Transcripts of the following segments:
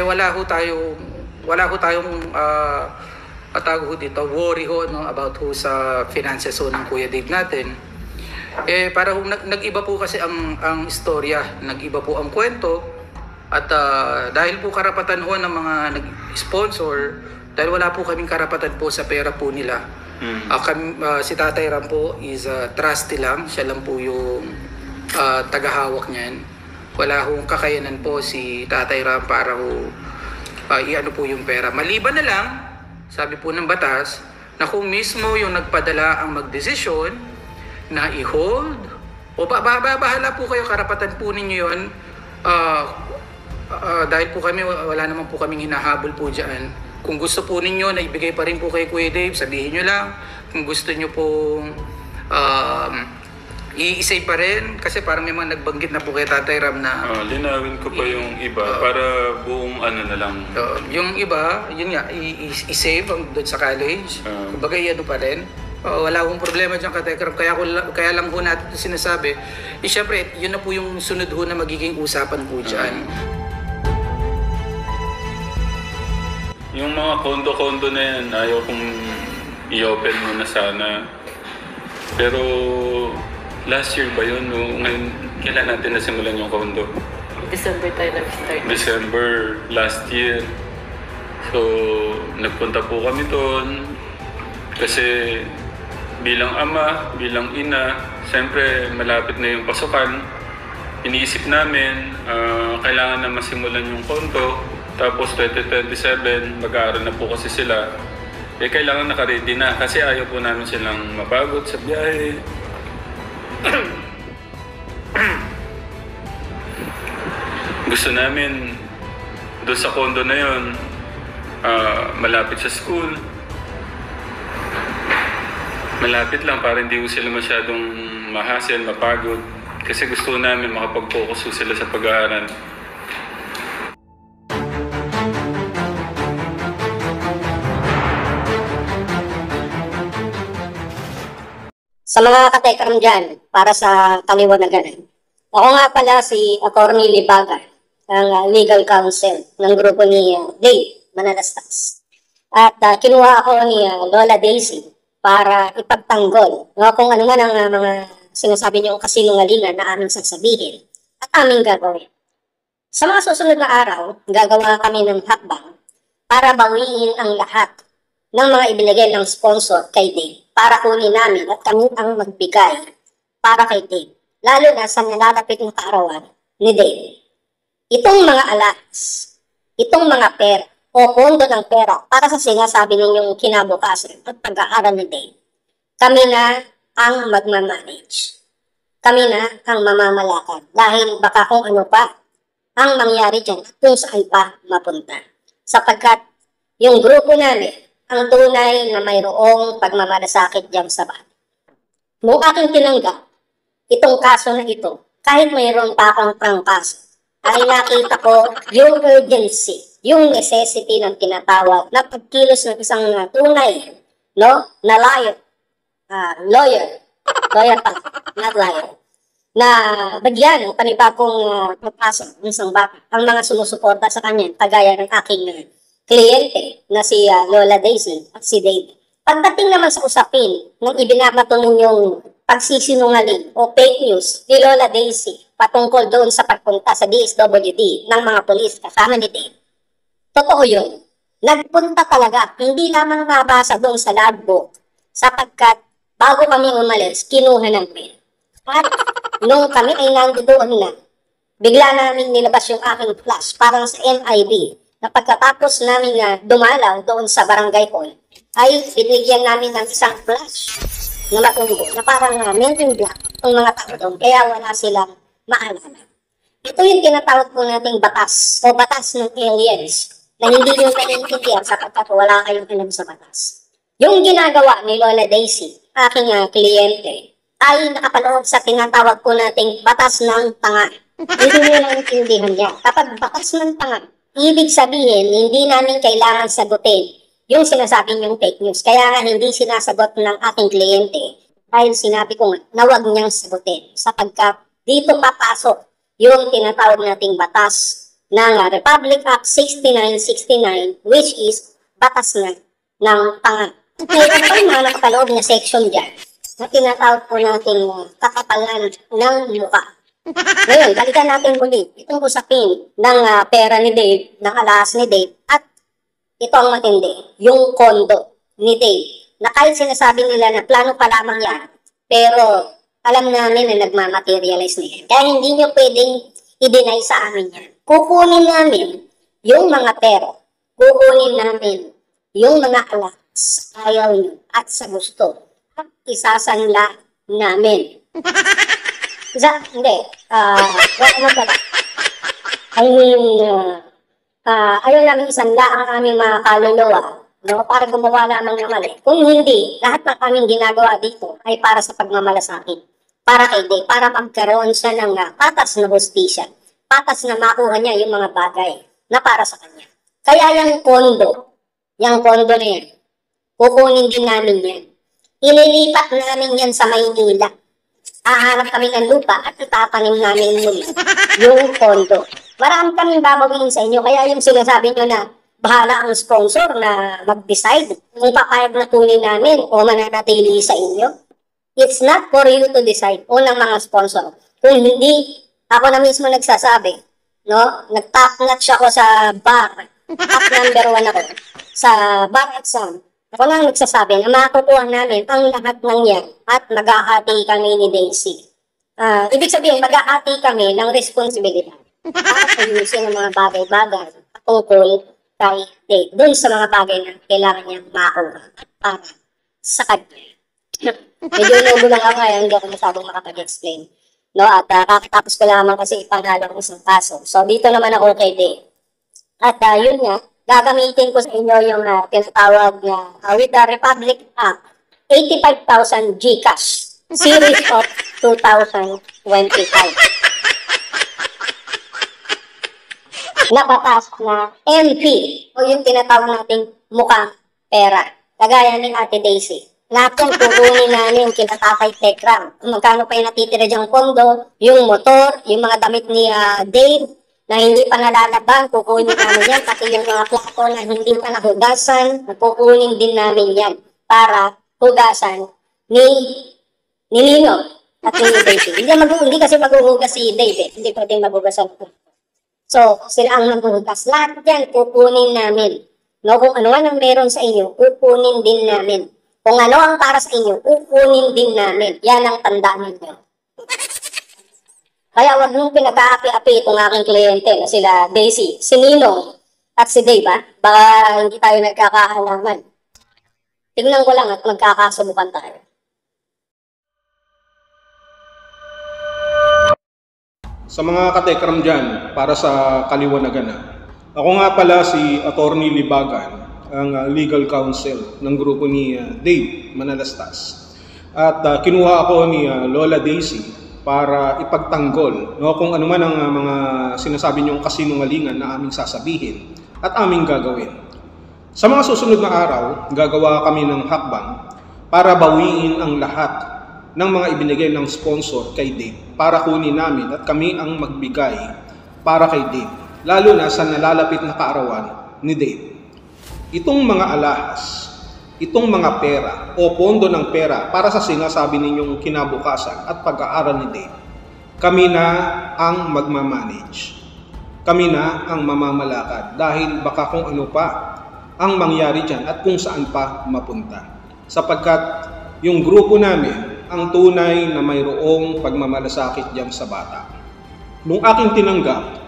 wala ho tayong tawag ho dito, worry ho, no, about ho sa finances ho ng Kuya Dave natin. Para ho, nag-iba po kasi ang istorya, nag-iba po ang kwento. At dahil po karapatan ho ng mga nag-sponsor, dahil wala po kaming karapatan po sa pera po nila. Si Tatay Ram po is trustee lang, siya lang po yung tagahawak niyan. Wala hong kakayanan po si Tatay Ram para ho iano po yung pera. Maliban na lang, sabi po ng batas, na kung mismo yung nagpadala ang magdesisyon na i-hold, o bahala po kayo, karapatan po ninyo yun. Dahil po kami, wala naman po kaming hinahabol po dyan. Kung gusto po ninyo na ibigay pa rin po kay Kuya Dave, sabihin nyo lang. Kung gusto nyo pong i-isay pa rin, kasi parang may mga nagbanggit na po kay Tatay Ram na linawin ko pa yung iba para buong ano na lang. Yung iba, yun nga, i-save doon sa college. Kumbaga ano pa rin. Wala akong problema dyan, Tatay Ram. Kaya lang po natin sinasabi. Siyempre, yun na po yung sunod ho na magiging usapan po dyan. Yung mga kondo-kondo na yan, ayaw kong i-open mo na sana. Pero last year ba yun? Ngayon, kailan natin nasimulan yung kondo? December tayo nag-start. December last year. So, nagpunta po kami doon. Kasi bilang ama, bilang ina, siyempre malapit na yung pasukan. Iniisip namin, kailangan na masimulan yung kondo. Tapos 2027, mag-aaral na po kasi sila. Kailangan naka-ready na kasi ayaw po namin silang mapagod sa biyahe. Gusto namin doon sa condo na yun, malapit sa school. Malapit lang para hindi sila masyadong mahassle, mapagod. Kasi gusto namin makapag-focus sila sa pag-aaral. Sa mga katekram dyan, para sa kaliwanagan, ako nga pala si Atty. Libaga, ang legal counsel ng grupo ni Dave Manalastas. At kinuha ako ni Lola Daisy para ipagtanggol kung ano man ang mga sinasabi niyong kasinungalingan na aming sasabihin at aming gagawin. Sa mga susunod na araw, gagawa kami ng hakbang para bawiin ang lahat ng mga ibinigay ng sponsor kay Dave para kunin namin at kami ang magbigay para kay Dave. Lalo na sa nalalapit na kaarawan ni Dave. Itong mga allowance, itong mga pera o pondo ng pera para sa sinasabi ninyong kinabukasan at pag-aaral ni Dave, kami na ang magmamanage. Kami na ang mamamalakad dahil baka kung ano pa ang mangyari dyan at kung saan pa mapunta. Sapagkat yung grupo namin ang tunay na mayroong pagmamalasakit dyan sa bahay. Nung aking tinanggap itong kaso na ito, kahit mayroon pa akong trangkaso, ay nakita ko yung urgency, yung necessity ng tinatawag na pagkilos ng isang tunay, no, na lawyer pa, not liar, na bagyan ng panibagong pagpasok ng isang baka ang mga sumusuporta sa kanya, kagaya ng aking kliyente na si Lola Daisy at si Dave. Pagdating naman sa usapin ng ibinabato ninyong pagsisinungaling o fake news ni Lola Daisy patungkol doon sa pagpunta sa DSWD ng mga polis kasama ni Dave, totoo yun. Nagpunta talaga, hindi lamang nabasa doon sa logbook sapagkat bago kami umalis, kinuha namin. At nung kami ay nandoon na, bigla namin nilabas yung aking flash parang sa NIB na pagkatapos namin dumalaw doon sa barangay hall, ay binigyan namin ng isang flash na matunggo na parang melting black ang mga tao doon, kaya wala silang maalala. Ito yung tinatawag po nating batas o batas ng aliens na hindi nyo naiintindihan sapagkat wala kayong alam sa batas. Yung ginagawa ni Lola Daisy, aking kliyente, ay nakapaloob sa tinatawag po nating batas ng tanga. Hindi nyo naiintindihan niya. Kapag batas ng tanga, ibig sabihin, hindi namin kailangan sagutin yung sinasabi niyong fake news. Kaya nga hindi sinasagot ng aking kliyente dahil sinabi ko na wag niyang sagutin sapagkat dito papasok yung tinatawag nating batas ng Republic Act 6969, which is batas na ng panga. Mayroon pa yung mga nakapaloob na section dyan na tinatawag po natin kakapalan ng mukha. Ngayon, balikan natin muli itong usapin ng pera ni Dave, ng alahas ni Dave, at ito ang matindi, yung kondo ni Dave, na kahit sinasabi nila na plano pa lamang yan, pero alam namin na nagmamaterialize na yan. Kaya hindi nyo pwedeng i-deny sa amin yan. Kukunin namin yung mga pera, kukunin namin yung mga alak sa ayaw nyo at sa gusto, at isasanla namin. Hindi, ano pala, I mean, ayaw namin isanla ang aming mga kaluluwa, no, para gumawa lamang ng mali. Kung hindi, lahat ng aming ginagawa dito ay para sa pagmamalasakit. Para kay Dave, para magkaroon siya ng patas na hustisya. Patas na makuha niya yung mga bagay na para sa kanya. Kaya yung kondo na yan, kukunin din namin yan. Ililipat namin yan sa Maynila. Hahanap kami ng lupa at itatanim namin muli yung kondo. Marami kaming babawin sa inyo, kaya yung sinasabi nyo na bahala ang sponsor na mag-decide kung papayag na kunin namin o mananatili sa inyo. It's not for you to decide, unang mga sponsor. Kung hindi, ako na mismo nagsasabi, no? Nag-top notch ako sa bar. Top number 1 ako. Sa bar exam. Ako lang nagsasabi na makukuha namin ang lahat ng yan at mag-aati kami ni Daisy. Ibig sabihin, mag-aati kami ng responsibilidad para sa ayusin ng mga bagay-bagay tungkol kay Dave. Doon sa mga bagay na kailangan niyang makuha para sa kanya. Medyo inubo lang ako kaya hindi ako masyadong makapag-explain. No, at kakatapos ko lamang kasi ipanghalo ng isang kaso. So, dito naman ako kay Dave. At yun nga, gagamitin ko sa inyo yung tinatawag na with the Republic Act 85,000 GCash series of 2025. Nabatas na MP o yung tinatawag nating mukhang pera. Kagaya ni Ate Daisy. Lahat yan kukunin namin kina Tatay Tekram. Magkano pa yung natitira dyang kondo, yung motor, yung mga damit ni Dave na hindi pa nalalaban, kukunin namin yan. Pati yung mga plato na hindi pa nahugasan, kukunin din namin yan para hugasan ni Lino at ni Dave. Hindi kasi maghuhugas si Dave. Hindi pwedeng maghugasan ko. So, sila ang maghuhugas. Lahat yan kukunin namin. No, kung ano ang meron sa inyo, kukunin din namin. Kung ano ang para sa inyo, kukunin din namin. Yan ang tandaan ninyo. Kaya wag nung pinag-aapi-api itong aking kliyente na sila Daisy, si Ninong at si Dave, baka hindi tayo nagkakahalaman. Tignan ko lang at magkakasubukan tayo. Sa mga katekram dyan, para sa kaliwanagan na. Ako nga pala si Attorney Libagan, ang legal counsel ng grupo ni Dave Manalastas. At kinuha ako ni Lola Daisy para ipagtanggol kung ano man ang mga sinasabi niyong kasinungalingan na aming sasabihin at aming gagawin. Sa mga susunod na araw, gagawa kami ng hakbang para bawiin ang lahat ng mga ibinigay ng sponsor kay Dave para kunin namin at kami ang magbigay para kay Dave, lalo na sa nalalapit na kaarawan ni Dave. Itong mga alahas, itong mga pera o pondo ng pera para sa sinasabi ninyong kinabukasan at pag-aaral ni Dave, kami na ang magmamanage. Kami na ang mamamalakad dahil baka kung ano pa ang mangyari dyan at kung saan pa mapunta. Sapagkat yung grupo namin ang tunay na mayroong pagmamalasakit dyan sa bata. Nung aking tinanggap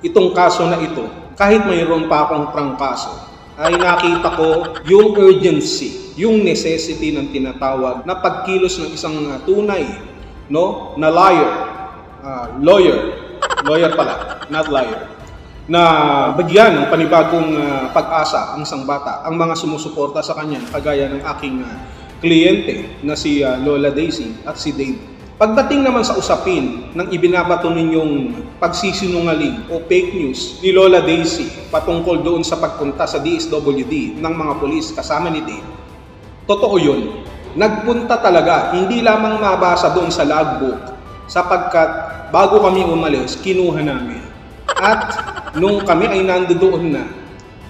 itong kaso na ito, kahit mayroon pa akong prangkaso, ay nakita ko yung urgency, yung necessity ng tinatawag na pagkilos ng isang tunay, na lawyer pala, not liar, na bagyan ng panibagong pag-asa ang isang bata, ang mga sumusuporta sa kanya, kagaya ng aking kliyente na si Lola Daisy at si Dave. Pagdating naman sa usapin ng ibinabato ninyong pagsisinungaling o fake news ni Lola Daisy patungkol doon sa pagpunta sa DSWD ng mga pulis kasama ni Dave, totoo yun. Nagpunta talaga, hindi lamang mabasa doon sa logbook, sapagkat bago kami umalis, kinuha namin. At nung kami ay nandoon na,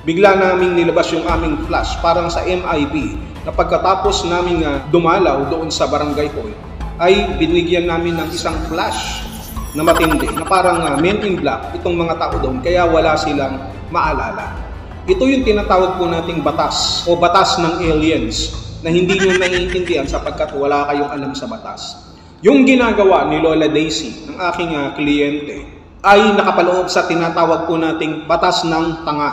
bigla naming nilabas yung aming flash parang sa MIB na pagkatapos naming dumalaw doon sa barangay hall ay binigyan namin ng isang flash na matindi na parang men in black itong mga tao doon kaya wala silang maalala. Ito yung tinatawag po nating batas o batas ng aliens na hindi nyo naiintindihan sapagkat wala kayong alam sa batas. Yung ginagawa ni Lola Daisy, ng aking kliyente, ay nakapaloob sa tinatawag po nating batas ng tanga.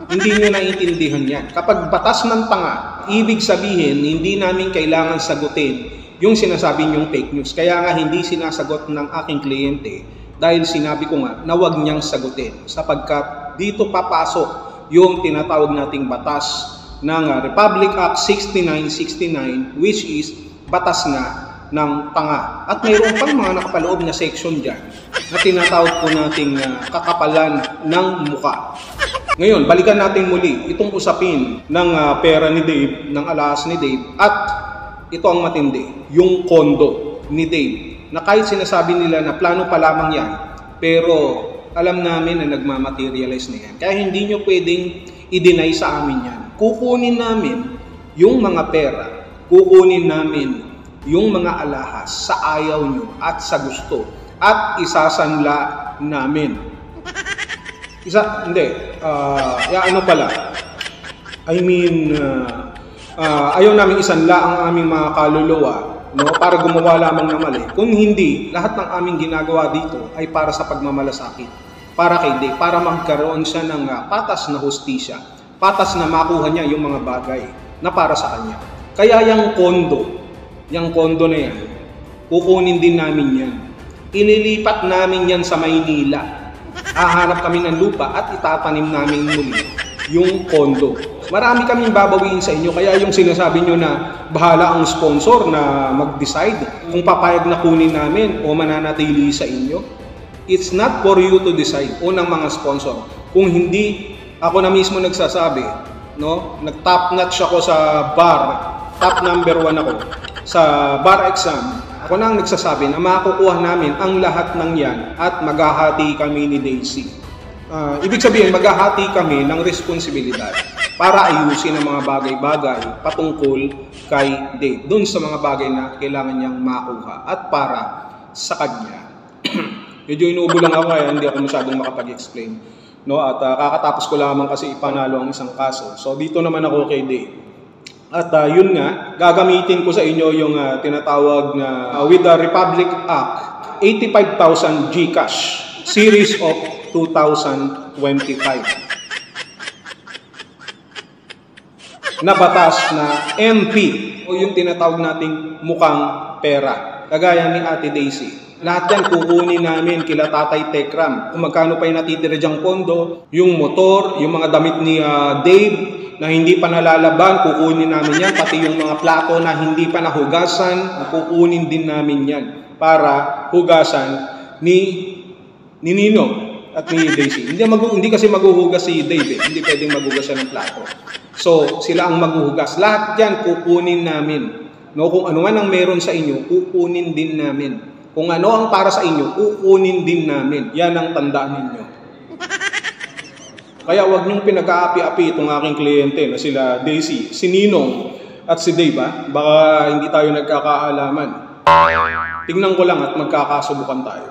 Hindi nyo naiintindihan yan. Kapag batas ng tanga, ibig sabihin, hindi namin kailangan sagutin yung sinasabi nyong fake news. Kaya nga hindi sinasagot ng aking kliyente dahil sinabi ko nga na huwag niyang sagutin sapagkat dito papasok yung tinatawag nating batas ng Republic Act 6969 which is batas nga ng tanga. At mayroon pang mga nakapaloob na section dyan na tinatawag po nating kakapalan ng muka. Ngayon, balikan natin muli itong usapin ng pera ni Dave, ng alahas ni Dave, at ito ang matindi, yung kondo ni Dave, na kahit sinasabi nila na plano pa lamang yan, pero alam namin na nagmamaterialize na yan. Kaya hindi nyo pwedeng i-deny sa amin yan. Kukunin namin yung mga pera, kukunin namin yung mga alahas sa ayaw nyo at sa gusto, at isasanla namin. Ano pala, ayaw namin isanla ang aming mga kaluluwa, no, para gumawa lamang ng mali. Kung hindi, lahat ng aming ginagawa dito ay para sa pagmamalasakit, para kay Dave, para magkaroon siya ng patas na hustisya, patas na makuha niya yung mga bagay na para sa kanya. Kaya yung kondo na yan, kukunin din namin yan. Ililipat namin yan sa Maynila. Hahanap kami ng lupa at itatanim namin muli yung kondo. Marami kaming babawiin sa inyo, kaya yung sinasabi nyo na bahala ang sponsor na mag-decide kung papayag na kunin namin o mananatili sa inyo, it's not for you to decide, unang mga sponsor. Kung hindi, ako na mismo nagsasabi, no? Nag-top notch ako sa bar, top number 1 ako sa bar exam. Ako na ang nagsasabi na makukuha namin ang lahat ng yan at maghahati kami ni Daisy. Ibig sabihin, maghahati kami ng responsibilidad para ayusin ang mga bagay-bagay patungkol kay Dave. Doon sa mga bagay na kailangan niyang makuha at para sa kanya. Medyo inuubo lang ako kaya hindi ako masyadong makapag-explain. No? At kakatapos ko lamang kasi ipanalo ang isang kaso. So dito naman ako kay Dave. At yun nga, gagamitin ko sa inyo yung tinatawag na with the Republic Act 85,000 GCash series of 2025 na batas na MP o yung tinatawag nating mukhang pera. Kagaya ni Ate Daisy. Lahat yan kukunin namin kila Tatay Tekram. Kung magkano pa yung natitira dyang pondo, yung motor, yung mga damit ni Dave na hindi pa nalalaban, kukunin namin yan. Pati yung mga plato na hindi pa nahugasan, kukunin din namin yan para hugasan ni Nino at ni Daisy. Hindi kasi maghuhugas si Dave. Hindi pwedeng maghugas siya ng plato. So, sila ang maghuhugas. Lahat yan kukunin namin. No, kung ano man ang meron sa inyo, kukunin din namin. Kung ano ang para sa inyo, kukunin din namin. Yan ang tandaan ninyo. Kaya wag niyong pinag-aapi-api itong aking kliyente na sila Daisy, si Ninong at si Dave. Baka hindi tayo nagkakaalaman. Tingnan ko lang at magkakasubukan tayo.